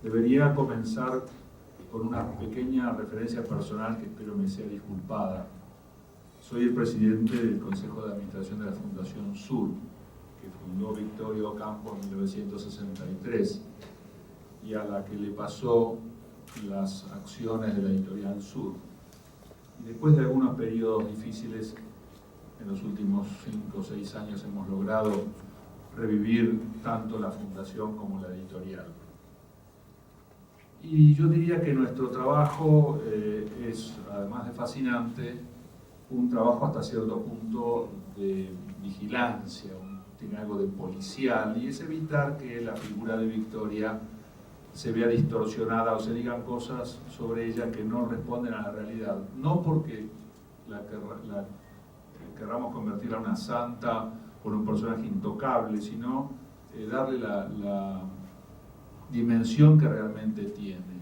Debería comenzar con una pequeña referencia personal que espero me sea disculpada. Soy el presidente del Consejo de Administración de la Fundación Sur, que fundó Victoria Ocampo en 1963 y a la que le pasó las acciones de la Editorial Sur. Y después de algunos periodos difíciles, en los últimos 5 o 6 años hemos logrado revivir tanto la Fundación como la editorial. Y yo diría que nuestro trabajo es, además de fascinante, un trabajo hasta cierto punto de vigilancia, tiene algo de policial, y es evitar que la figura de Victoria se vea distorsionada o se digan cosas sobre ella que no responden a la realidad. No porque querramos convertirla en una santa o en un personaje intocable, sino darle la dimensión que realmente tiene.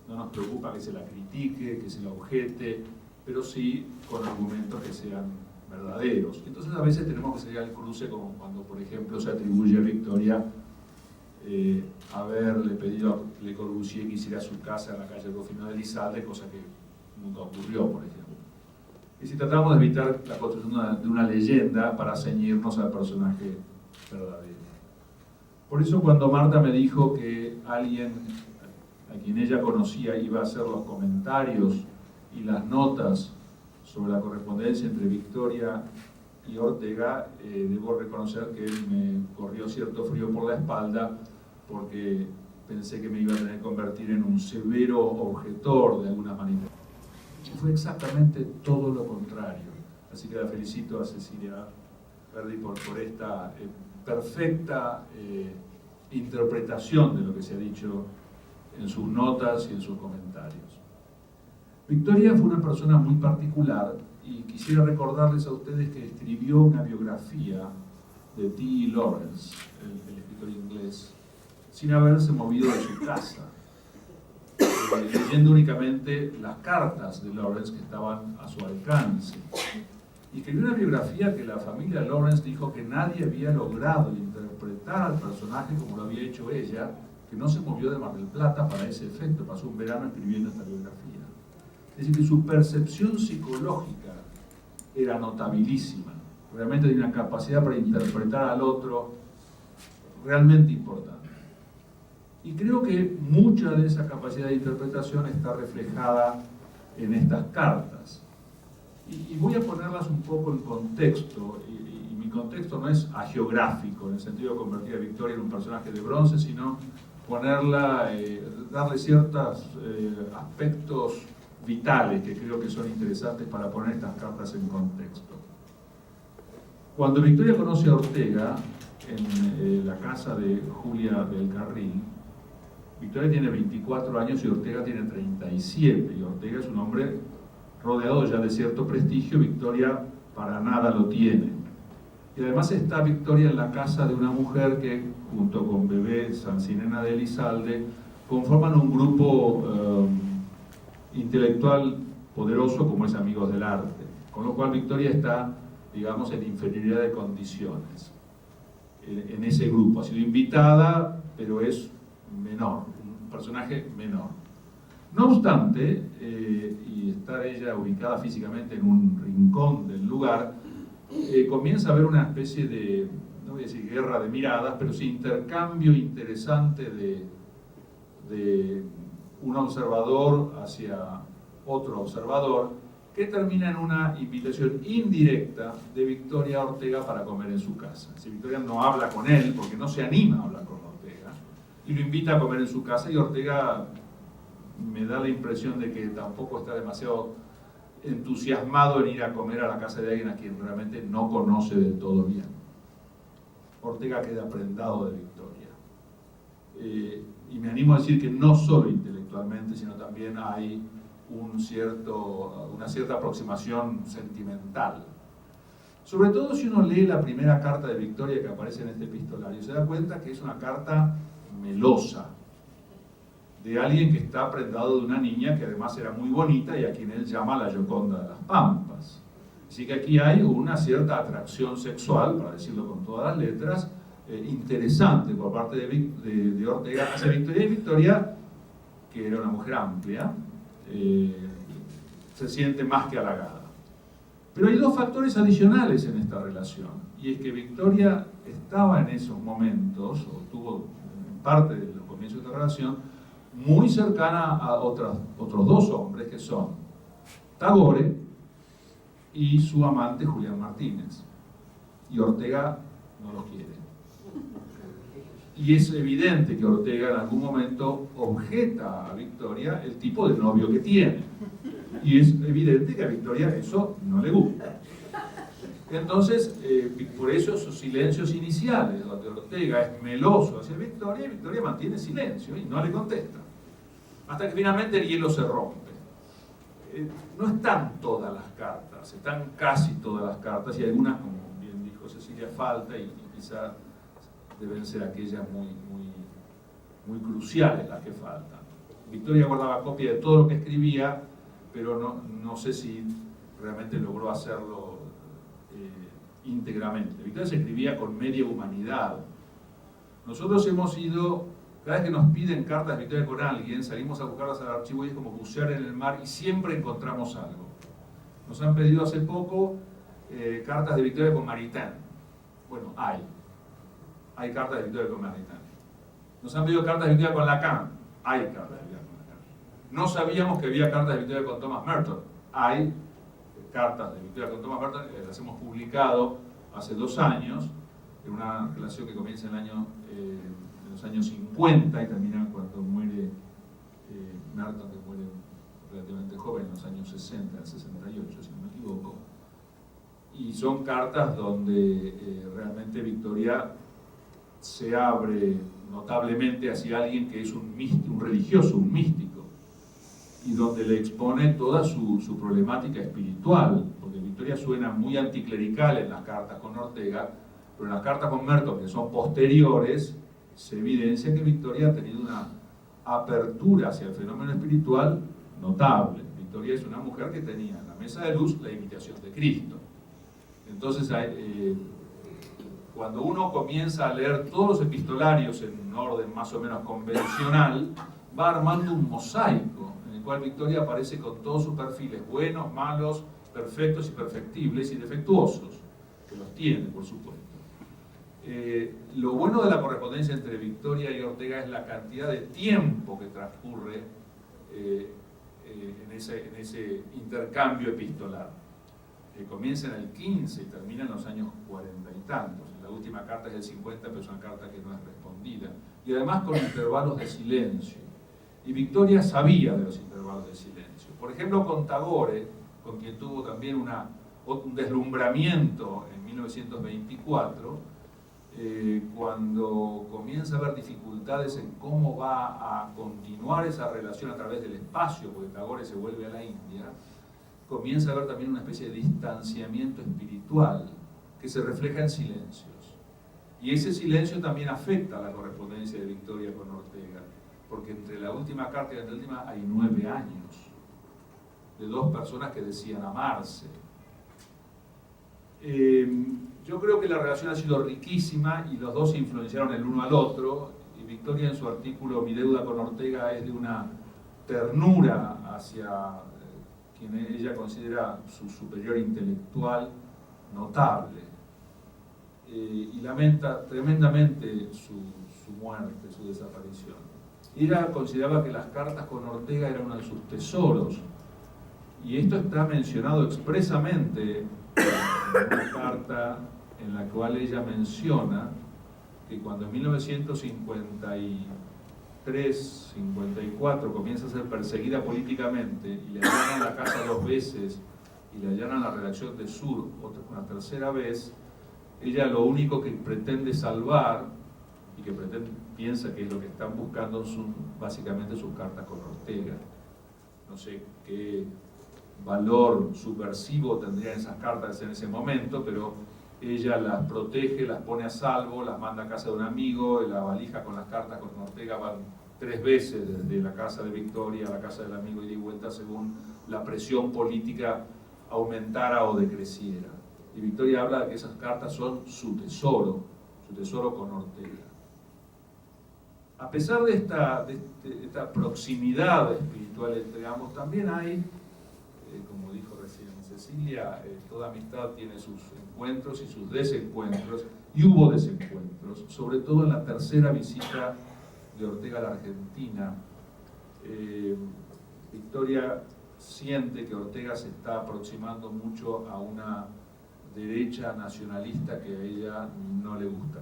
No nos preocupa que se la critique, que se la objete, pero sí con argumentos que sean verdaderos. Entonces a veces tenemos que salir al cruce, como cuando por ejemplo se atribuye a Victoria haberle pedido a Le Corbusier que hiciera su casa en la calle Rufino de Elizalde, cosa que nunca ocurrió, por ejemplo. Y si tratamos de evitar la construcción de una leyenda para ceñirnos al personaje verdadero. Por eso cuando Marta me dijo que alguien a quien ella conocía iba a hacer los comentarios y las notas sobre la correspondencia entre Victoria y Ortega, debo reconocer que me corrió cierto frío por la espalda, porque pensé que me iba a tener que convertir en un severo objetor de alguna manera. Y fue exactamente todo lo contrario. Así que la felicito a Cecilia Verdi por esta perfecta interpretación de lo que se ha dicho en sus notas y en sus comentarios. Victoria fue una persona muy particular y quisiera recordarles a ustedes que escribió una biografía de T. Lawrence, el escritor inglés, sin haberse movido de su casa, leyendo únicamente las cartas de Lawrence que estaban a su alcance. Y escribió una biografía que la familia Lawrence dijo que nadie había logrado interpretar al personaje como lo había hecho ella, que no se movió de Mar del Plata para ese efecto, pasó un verano escribiendo esta biografía. Es decir, que su percepción psicológica era notabilísima, realmente tenía una capacidad para interpretar al otro realmente importante. Y creo que mucha de esa capacidad de interpretación está reflejada en estas cartas. Y voy a ponerlas un poco en contexto, y mi contexto no es agiográfico, en el sentido de convertir a Victoria en un personaje de bronce, sino ponerla, darle ciertos aspectos vitales que creo que son interesantes para poner estas cartas en contexto. Cuando Victoria conoce a Ortega en la casa de Julia del Carril, Victoria tiene 24 años y Ortega tiene 37, y Ortega es un hombre rodeado ya de cierto prestigio. Victoria para nada lo tiene. Y además está Victoria en la casa de una mujer que, junto con Bebé Sancinena de Elizalde, conforman un grupo intelectual poderoso como es Amigos del Arte. Con lo cual Victoria está, digamos, en inferioridad de condiciones en ese grupo. Ha sido invitada, pero es menor, un personaje menor. No obstante, y estar ella ubicada físicamente en un rincón del lugar, comienza a haber una especie de, no voy a decir guerra de miradas, pero sí intercambio interesante de un observador hacia otro observador, que termina en una invitación indirecta de Victoria a Ortega para comer en su casa. Si Victoria no habla con él, porque no se anima a hablar con Ortega, y lo invita a comer en su casa, y Ortega me da la impresión de que tampoco está demasiado entusiasmado en ir a comer a la casa de alguien a quien realmente no conoce del todo bien. Ortega queda prendado de Victoria. Y me animo a decir que no solo intelectualmente, sino también hay una cierta aproximación sentimental. Sobre todo si uno lee la primera carta de Victoria que aparece en este epistolario, se da cuenta que es una carta melosa, de alguien que está prendado de una niña que además era muy bonita y a quien él llama la Gioconda de las Pampas. Así que aquí hay una cierta atracción sexual, para decirlo con todas las letras, interesante por parte de Ortega hacia Victoria, y Victoria que era una mujer amplia, se siente más que halagada. Pero hay dos factores adicionales en esta relación, y es que Victoria estaba en esos momentos, o tuvo parte de los comienzos de esta relación, muy cercana a otros dos hombres, que son Tagore y su amante Julián Martínez. Y Ortega no los quiere. Y es evidente que Ortega en algún momento objeta a Victoria el tipo de novio que tiene. Y es evidente que a Victoria eso no le gusta. Entonces, por eso esos silencios iniciales, donde Ortega es meloso hacia Victoria, y Victoria mantiene silencio y no le contesta. Hasta que finalmente el hielo se rompe. No están todas las cartas, están casi todas las cartas, y algunas, como bien dijo Cecilia, falta, y quizá deben ser aquellas muy cruciales las que faltan. Victoria guardaba copia de todo lo que escribía, pero no sé si realmente logró hacerlo íntegramente. Victoria se escribía con media humanidad. Nosotros hemos ido, cada vez que nos piden cartas de Victoria con alguien, salimos a buscarlas al archivo y es como bucear en el mar y siempre encontramos algo. Nos han pedido hace poco cartas de Victoria con Maritain. Bueno, hay cartas de Victoria con Maritain. Nos han pedido cartas de Victoria con Lacan. Hay cartas de Victoria con Lacan. No sabíamos que había cartas de Victoria con Thomas Merton. Hay cartas de Victoria con Thomas Merton, las hemos publicado hace 2 años, en una relación que comienza en los años 50 y termina cuando muere Merton, que muere relativamente joven, en los años 60, 68, si no me equivoco. Y son cartas donde realmente Victoria se abre notablemente hacia alguien que es un religioso, un místico, y donde le expone toda su problemática espiritual, porque Victoria suena muy anticlerical en las cartas con Ortega, pero en las cartas con Merton, que son posteriores, se evidencia que Victoria ha tenido una apertura hacia el fenómeno espiritual notable. Victoria es una mujer que tenía en la mesa de luz la imitación de Cristo. Entonces, cuando uno comienza a leer todos los epistolarios en un orden más o menos convencional, va armando un mosaico en el cual Victoria aparece con todos sus perfiles, buenos, malos, perfectos y perfectibles, y defectuosos, que los tiene, por supuesto. Lo bueno de la correspondencia entre Victoria y Ortega es la cantidad de tiempo que transcurre en ese intercambio epistolar. Comienza en el 15 y termina en los años 40 y tantos. La última carta es del 50, pero es una carta que no es respondida. Y además con intervalos de silencio. Y Victoria sabía de los intervalos de silencio. Por ejemplo, con Tagore, con quien tuvo también un deslumbramiento en 1924, cuando comienza a haber dificultades en cómo va a continuar esa relación a través del espacio, porque Tagore se vuelve a la India, comienza a haber también una especie de distanciamiento espiritual que se refleja en silencios. Y ese silencio también afecta a la correspondencia de Victoria con Ortega, porque entre la última carta y la última hay 9 años de 2 personas que decían amarse. Yo creo que la relación ha sido riquísima y los dos se influenciaron el uno al otro, y Victoria en su artículo Mi deuda con Ortega es de una ternura hacia quien ella considera su superior intelectual notable, y lamenta tremendamente su muerte, su desaparición. Ella consideraba que las cartas con Ortega eran uno de sus tesoros, y esto está mencionado expresamente en una carta en la cual ella menciona que cuando en 1953-54 comienza a ser perseguida políticamente y le allanan la casa 2 veces y le allanan la redacción de Sur una tercera vez, ella lo único que pretende salvar y que piensa que es lo que están buscando son básicamente sus cartas con Ortega. No sé qué valor subversivo tendrían esas cartas en ese momento, pero ella las protege, las pone a salvo, las manda a casa de un amigo, y la valija con las cartas con Ortega van 3 veces desde la casa de Victoria a la casa del amigo y de vuelta según la presión política aumentara o decreciera. Y Victoria habla de que esas cartas son su tesoro con Ortega. A pesar de esta proximidad espiritual entre ambos, también hay, como dijo recién Cecilia, toda amistad tiene sus encuentros y sus desencuentros, y hubo desencuentros, sobre todo en la tercera visita de Ortega a la Argentina. Victoria siente que Ortega se está aproximando mucho a una derecha nacionalista que a ella no le gusta.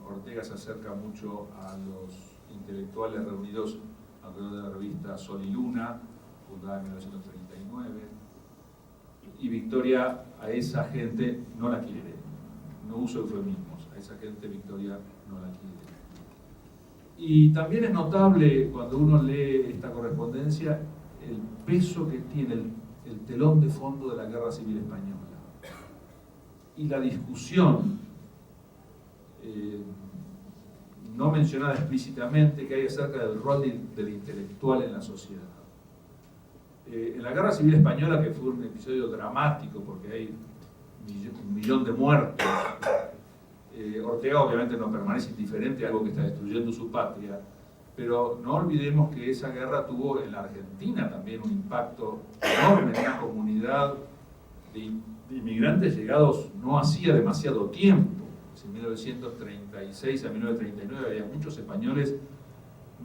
Ortega se acerca mucho a los intelectuales reunidos alrededor de la revista Sol y Luna, fundada en 1939, y Victoria a esa gente no la quiere, no uso eufemismos, a esa gente Victoria no la quiere. Y también es notable cuando uno lee esta correspondencia el peso que tiene el telón de fondo de la Guerra Civil Española y la discusión no mencionada explícitamente que hay acerca del rol del intelectual en la sociedad. En la Guerra Civil Española, que fue un episodio dramático porque hay un millón de muertos, Ortega obviamente no permanece indiferente a algo que está destruyendo su patria, pero no olvidemos que esa guerra tuvo en la Argentina también un impacto enorme en una comunidad de inmigrantes llegados no hacía demasiado tiempo. En 1936 a 1939 había muchos españoles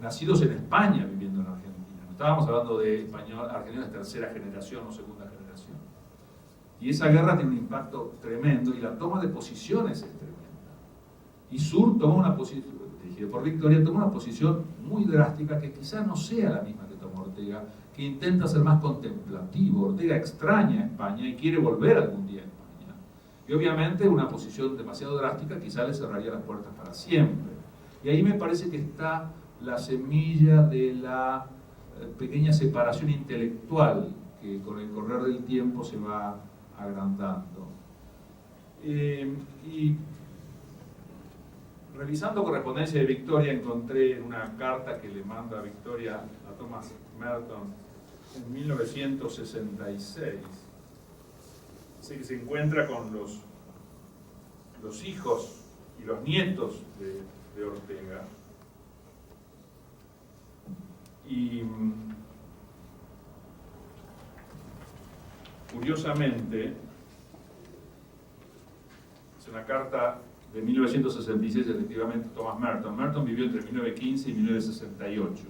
nacidos en España viviendo en Argentina. No estábamos hablando de argentinos de tercera generación o segunda generación. Y esa guerra tiene un impacto tremendo y la toma de posiciones es tremenda. Y Sur tomó una posición, dirigido por Victoria, tomó una posición muy drástica que quizás no sea la misma que tomó Ortega, que intenta ser más contemplativo. Ortega extraña a España y quiere volver algún día a España. Y obviamente una posición demasiado drástica quizás le cerraría las puertas para siempre. Y ahí me parece que está la semilla de la pequeña separación intelectual que con el correr del tiempo se va agrandando. Y revisando correspondencia de Victoria encontré una carta que le manda Victoria a Thomas Merton en 1966. Que se encuentra con los hijos y los nietos de Ortega. Y curiosamente, es una carta de 1966, efectivamente, Thomas Merton. Merton vivió entre 1915 y 1968.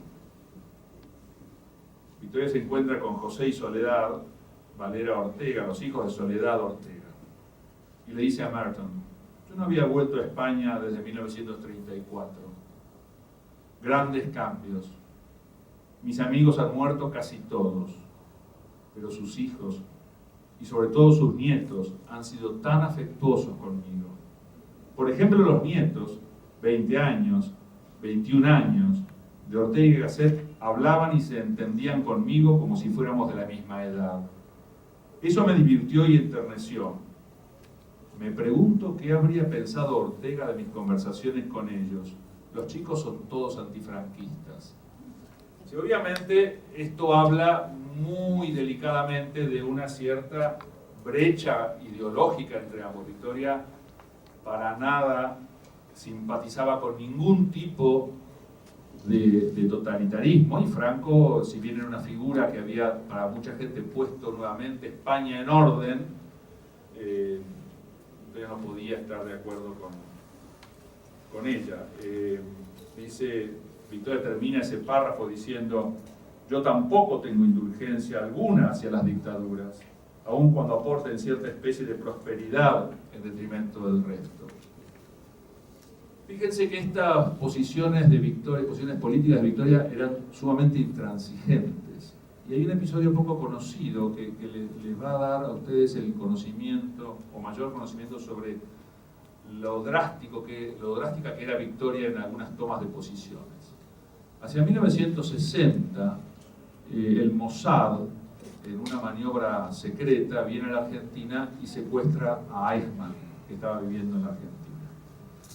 Victoria se encuentra con José y Soledad Valera Ortega, los hijos de Soledad Ortega, y le dice a Merton: yo no había vuelto a España desde 1934. Grandes cambios. Mis amigos han muerto casi todos, pero sus hijos, y sobre todo sus nietos, han sido tan afectuosos conmigo. Por ejemplo, los nietos, 20 años, 21 años, de Ortega y Gasset, hablaban y se entendían conmigo como si fuéramos de la misma edad. Eso me divirtió y enterneció. Me pregunto qué habría pensado Ortega de mis conversaciones con ellos. Los chicos son todos antifranquistas. Sí, obviamente esto habla muy delicadamente de una cierta brecha ideológica entre ambos. Victoria para nada simpatizaba con ningún tipo de totalitarismo, y Franco, si bien era una figura que había para mucha gente puesto nuevamente España en orden, Victoria no podía estar de acuerdo con ella. Victoria termina ese párrafo diciendo: yo tampoco tengo indulgencia alguna hacia las dictaduras, aun cuando aporten cierta especie de prosperidad en detrimento del resto. Fíjense que estas posiciones de Victoria, posiciones políticas de Victoria, eran sumamente intransigentes. Y hay un episodio poco conocido que les va a dar a ustedes el conocimiento, o mayor conocimiento, sobre lo drástica que era Victoria en algunas tomas de posiciones. Hacia 1960, el Mossad, en una maniobra secreta, viene a la Argentina y secuestra a Eichmann, que estaba viviendo en la Argentina.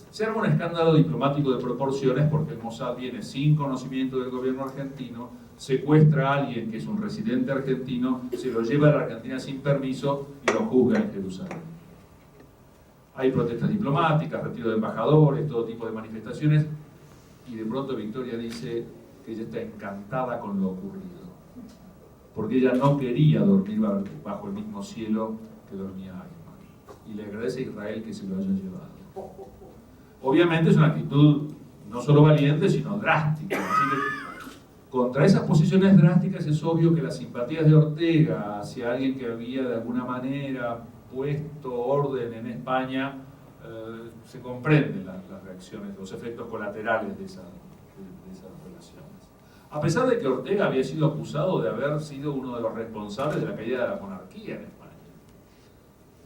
Se arma un escándalo diplomático de proporciones porque el Mossad viene sin conocimiento del gobierno argentino, secuestra a alguien que es un residente argentino, se lo lleva a la Argentina sin permiso y lo juzga en Jerusalén. Hay protestas diplomáticas, retiro de embajadores, todo tipo de manifestaciones, y de pronto Victoria dice que ella está encantada con lo ocurrido, porque ella no quería dormir bajo el mismo cielo que dormía Eichmann, y le agradece a Israel que se lo haya llevado. Obviamente es una actitud no solo valiente, sino drástica, así que contra esas posiciones drásticas es obvio que las simpatías de Ortega hacia alguien que había de alguna manera puesto orden en España, se comprenden las reacciones, los efectos colaterales de esas relaciones. A pesar de que Ortega había sido acusado de haber sido uno de los responsables de la caída de la monarquía en España.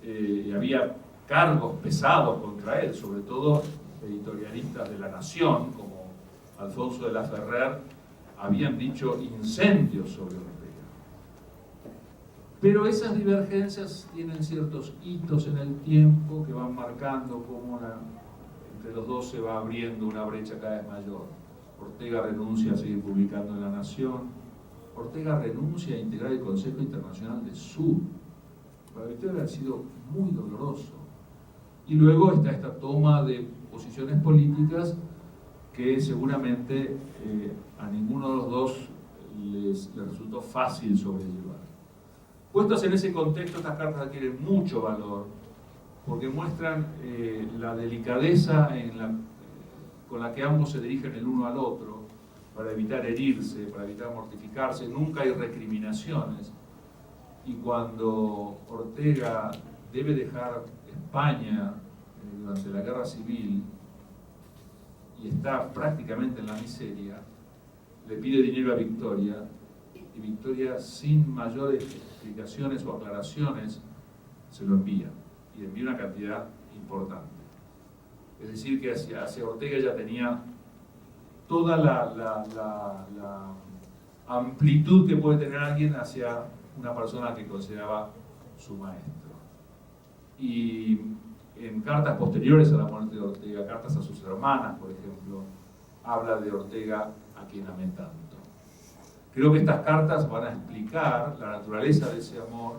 Y había cargos pesados contra él, sobre todo editorialistas de La Nación, como Alfonso de la Ferrer, habían dicho incendios sobre Ortega. Pero esas divergencias tienen ciertos hitos en el tiempo que van marcando cómo entre los dos se va abriendo una brecha cada vez mayor. Ortega renuncia a seguir publicando en La Nación. Ortega renuncia a integrar el Consejo Internacional de Sur. Para Victoria ha sido muy doloroso. Y luego está esta toma de posiciones políticas que seguramente a ninguno de los dos les resultó fácil sobrellevar. Puestas en ese contexto, estas cartas adquieren mucho valor porque muestran la delicadeza con la que ambos se dirigen el uno al otro para evitar herirse, para evitar mortificarse. Nunca hay recriminaciones, y cuando Ortega debe dejar España durante la guerra civil y está prácticamente en la miseria, le pide dinero a Victoria, y Victoria, sin mayores explicaciones o aclaraciones, se lo envía, y envía una cantidad importante. Es decir, que hacia Ortega ya tenía toda la amplitud que puede tener alguien hacia una persona que consideraba su maestro. Y en cartas posteriores a la muerte de Ortega, cartas a sus hermanas, por ejemplo, habla de Ortega, a quien amé tanto. Creo que estas cartas van a explicar la naturaleza de ese amor,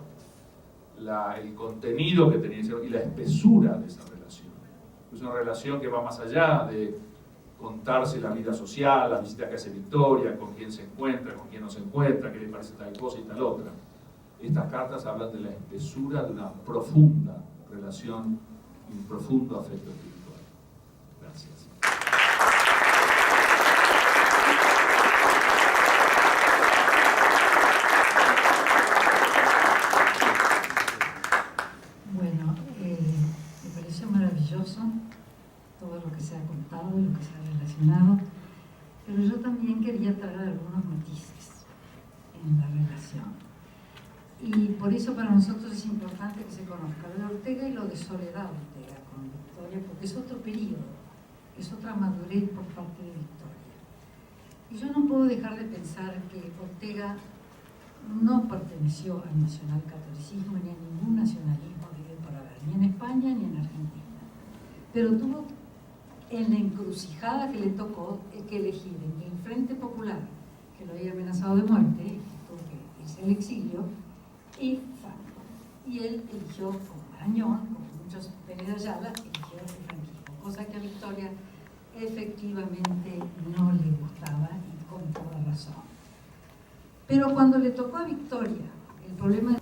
el contenido que tenía ese amor y la espesura de esa relación. Es una relación que va más allá de contarse la vida social, las visitas que hace Victoria, con quién se encuentra, con quién no se encuentra, qué le parece tal cosa y tal otra. Estas cartas hablan de la espesura de una profunda relación y un profundo afecto espiritual. Gracias. Bueno, me pareció maravilloso todo lo que se ha contado y lo que se ha relacionado, pero yo también quería traer algunos matices en la relación. Y por eso para nosotros es importante que se conozca lo de Ortega y lo de Soledad Ortega con Victoria, porque es otro periodo, es otra madurez por parte de Victoria. Y yo no puedo dejar de pensar que Ortega no perteneció al nacionalcatolicismo ni a ningún nacionalismo que dio para ver, ni en España ni en Argentina. Pero tuvo en la encrucijada que le tocó que elegir entre el Frente Popular, que lo había amenazado de muerte y tuvo que irse al exilio, y Franco. Y él eligió, como Marañón, como muchos Pérez de Ayala, eligió el franquismo, cosa que a Victoria efectivamente no le gustaba y con toda razón. Pero cuando le tocó a Victoria el problema de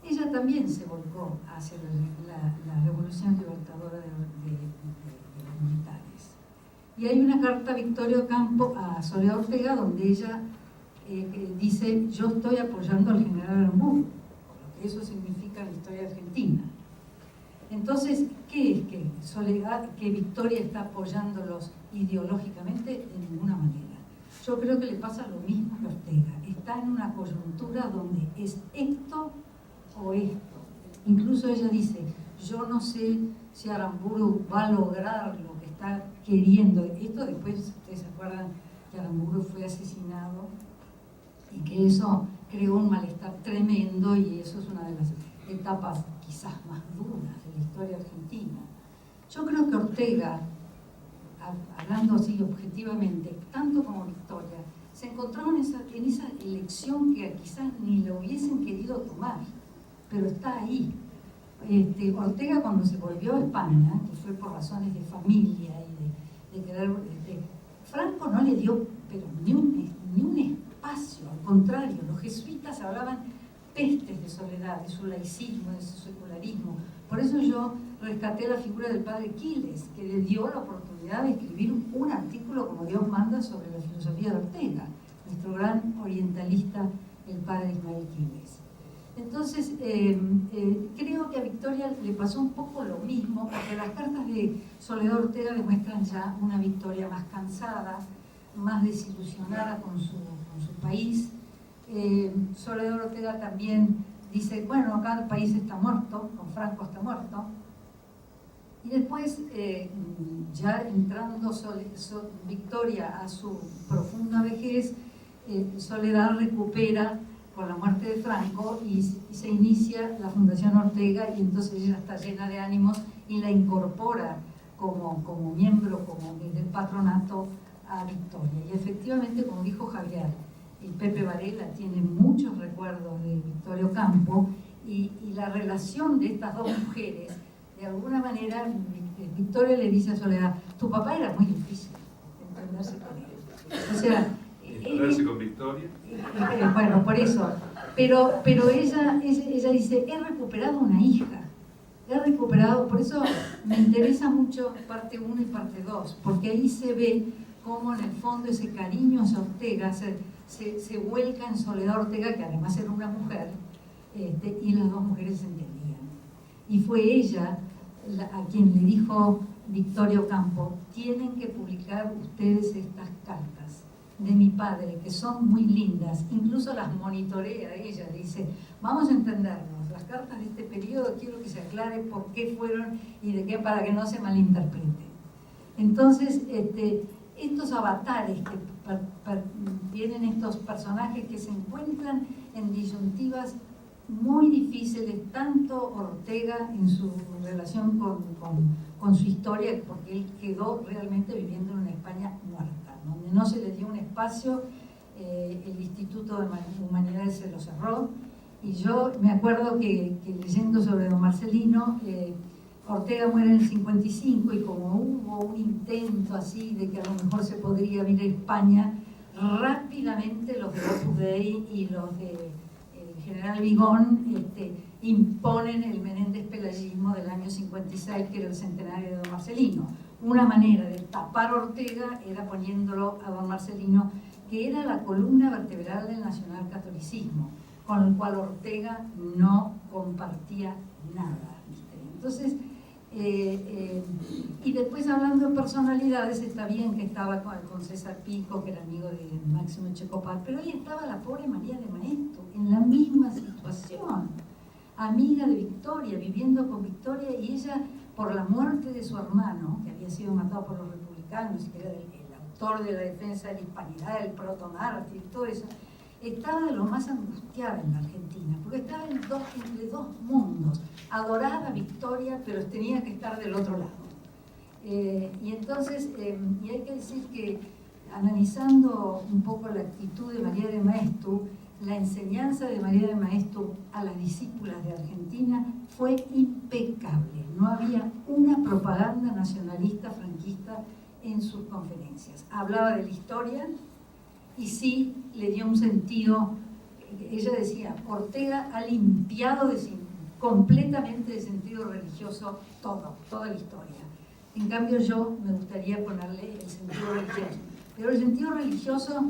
ella también se volcó hacia la revolución libertadora de los militares. Y hay una carta a Victoria Ocampo, a Soledad Ortega, donde ella dice: yo estoy apoyando al general Aramburu, lo que eso significa en la historia argentina. Entonces, ¿qué es que Victoria está apoyándolos ideológicamente? De ninguna manera. Yo creo que le pasa lo mismo que a Ortega. Está en una coyuntura donde es esto o esto. Incluso ella dice: yo no sé si Aramburu va a lograr lo que está queriendo. Esto después, ustedes se acuerdan que Aramburu fue asesinado y que eso creó un malestar tremendo, y eso es una de las etapas quizás más duras de la historia argentina. Yo creo que Ortega, hablando así objetivamente, tanto como Victoria, se encontraban en esa elección que quizás ni lo hubiesen querido tomar, pero está ahí. Ortega, cuando se volvió a España, que fue por razones de familia y de querer, Franco no le dio pero ni un espacio, al contrario, los jesuitas hablaban pestes de Soledad, de su laicismo, de su secularismo. Por eso yo rescaté la figura del padre Quiles, que le dio la oportunidad de escribir un artículo como Dios manda sobre la filosofía de Ortega, nuestro gran orientalista, el padre Ismael Quiles. Entonces, creo que a Victoria le pasó un poco lo mismo, porque las cartas de Soledad Ortega demuestran ya una Victoria más cansada, más desilusionada con su país. Soledad Ortega también dice, bueno, acá el país está muerto, con Franco está muerto. Y después, ya entrando Victoria a su profunda vejez, Soledad recupera con la muerte de Franco y se inicia la Fundación Ortega, y entonces ella está llena de ánimos y la incorpora como miembro del patronato a Victoria. Y efectivamente, como dijo Javier, el Pepe Varela tiene muchos recuerdos de Victoria Ocampo, y la relación de estas dos mujeres, de alguna manera, Victoria le dice a Soledad, tu papá era muy difícil entenderse con él. O sea, ¿entenderse con Victoria? Bueno, por eso. Pero ella dice, he recuperado una hija. He recuperado, por eso me interesa mucho parte 1 y parte 2, porque ahí se ve cómo en el fondo ese cariño hacia Ortega se vuelca en Soledad Ortega, que además era una mujer, y las dos mujeres se entendían. Y fue ella a quien le dijo Victoria Ocampo, tienen que publicar ustedes estas cartas de mi padre, que son muy lindas, incluso las monitorea ella, dice, vamos a entendernos, las cartas de este periodo quiero que se aclare por qué fueron y de qué, para que no se malinterprete. Entonces, estos avatares que tienen estos personajes que se encuentran en disyuntivas muy difíciles, tanto Ortega en su relación con su historia, porque él quedó realmente viviendo en una España muerta, donde no se le dio un espacio, el Instituto de Humanidades se lo cerró, y yo me acuerdo que leyendo sobre don Marcelino, Ortega muere en el 55, y como hubo un intento así de que a lo mejor se podría venir a España, rápidamente los de Opus Dei y los de General Vigón imponen el Menéndez-Pelayismo del año 56, que era el centenario de don Marcelino. Una manera de tapar a Ortega era poniéndolo a don Marcelino, que era la columna vertebral del nacionalcatolicismo, con el cual Ortega no compartía nada, ¿viste? Entonces, y después, hablando de personalidades, está bien que estaba con César Pico, que era amigo de Máximo Checopar, pero ahí estaba la pobre María de Maeztu, en la misma situación, amiga de Victoria, viviendo con Victoria, y ella, por la muerte de su hermano, que había sido matado por los republicanos, que era el autor de la defensa de la hispanidad, el protomártir, todo eso, estaba de lo más angustiada en la Argentina, porque estaba entre dos mundos, adorada Victoria, pero tenía que estar del otro lado. Y entonces, y hay que decir que, analizando un poco la actitud de María de Maeztu, la enseñanza de María de Maeztu a las discípulas de Argentina fue impecable. No había una propaganda nacionalista franquista en sus conferencias. Hablaba de la historia, y sí le dio un sentido. Ella decía, Ortega ha limpiado completamente de sentido religioso toda la historia. En cambio, yo me gustaría ponerle el sentido religioso. Pero el sentido religioso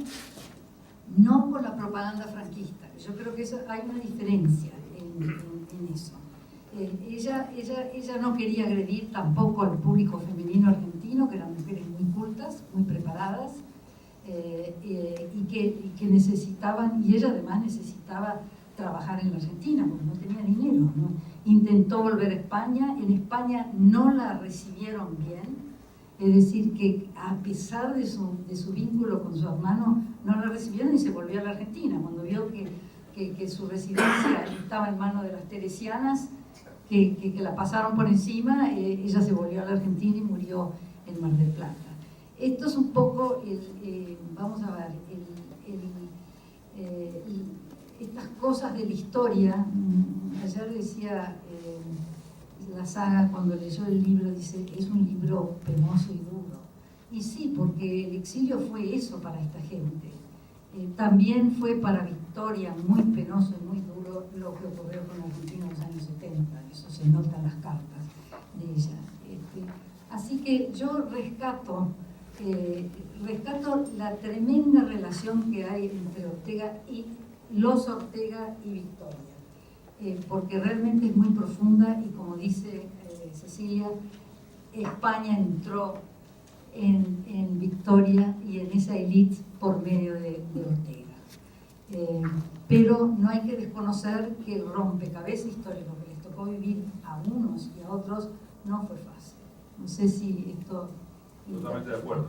no por la propaganda franquista. Yo creo que hay una diferencia en eso. Ella no quería agredir tampoco al público femenino argentino, que eran mujeres muy cultas, muy preparadas, y que necesitaban, y ella además necesitaba trabajar en la Argentina porque no tenía dinero, ¿no? Intentó volver a España, en España no la recibieron bien, es decir, que a pesar de su vínculo con su hermano, no la recibieron, y se volvió a la Argentina cuando vio que su residencia estaba en manos de las teresianas, que la pasaron por encima. Ella se volvió a la Argentina y murió en Mar del Plata. Esto es un poco, vamos a ver, estas cosas de la historia. Ayer decía la saga, cuando leyó el libro, dice, es un libro penoso y duro. Y sí, porque el exilio fue eso para esta gente. También fue para Victoria muy penoso y muy duro lo que ocurrió con Argentina en los años 70. Eso se nota en las cartas de ella. Así que yo rescato la tremenda relación que hay entre Ortega y los Ortega y Victoria, porque realmente es muy profunda y, como dice Cecilia, España entró en Victoria y en esa élite por medio de Ortega. Pero no hay que desconocer que el rompecabezas histórico que les tocó vivir a unos y a otros no fue fácil. No sé si esto... Totalmente de acuerdo.